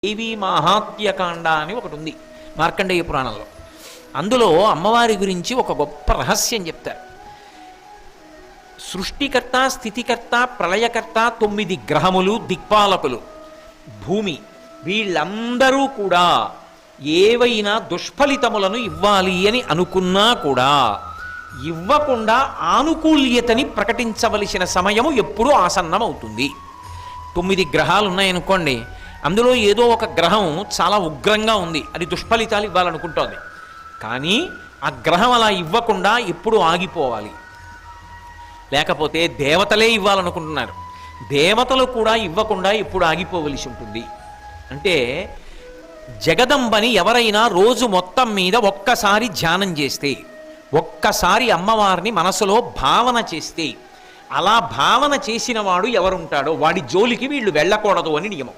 దేవీ మాహాత్మ్యకాండ అని ఒకటి ఉంది మార్కండేయ పురాణంలో. అందులో అమ్మవారి గురించి ఒక గొప్ప రహస్యం చెప్తారు. సృష్టికర్త, స్థితికర్త, ప్రళయకర్త, 9 గ్రహములు, దిక్పాలకులు, భూమి, వీళ్ళందరూ కూడా ఏవైనా దుష్ఫలితములను ఇవ్వాలి అని అనుకున్నా కూడా ఇవ్వకుండా ఆనుకూల్యతని ప్రకటించవలసిన సమయము ఎప్పుడూ ఆసన్నమవుతుంది. 9 గ్రహాలు ఉన్నాయనుకోండి, అందులో ఏదో ఒక గ్రహం చాలా ఉగ్రంగా ఉంది, అది దుష్ఫలితాలు ఇవ్వాలనుకుంటోంది. కానీ ఆ గ్రహం అలా ఇవ్వకుండా ఎప్పుడు ఆగిపోవాలి. లేకపోతే దేవతలే ఇవ్వాలనుకుంటున్నారు, దేవతలు కూడా ఇవ్వకుండా ఎప్పుడు ఆగిపోవలసి ఉంటుంది. అంటే జగదంబని ఎవరైనా రోజు మొత్తం మీద ఒక్కసారి ధ్యానం చేస్తే, ఒక్కసారి అమ్మవారిని మనసులో భావన చేస్తే, అలా భావన చేసిన వాడు ఎవరుంటాడో వాడి జోలికి వీళ్ళు వెళ్ళకూడదు అని నియమం.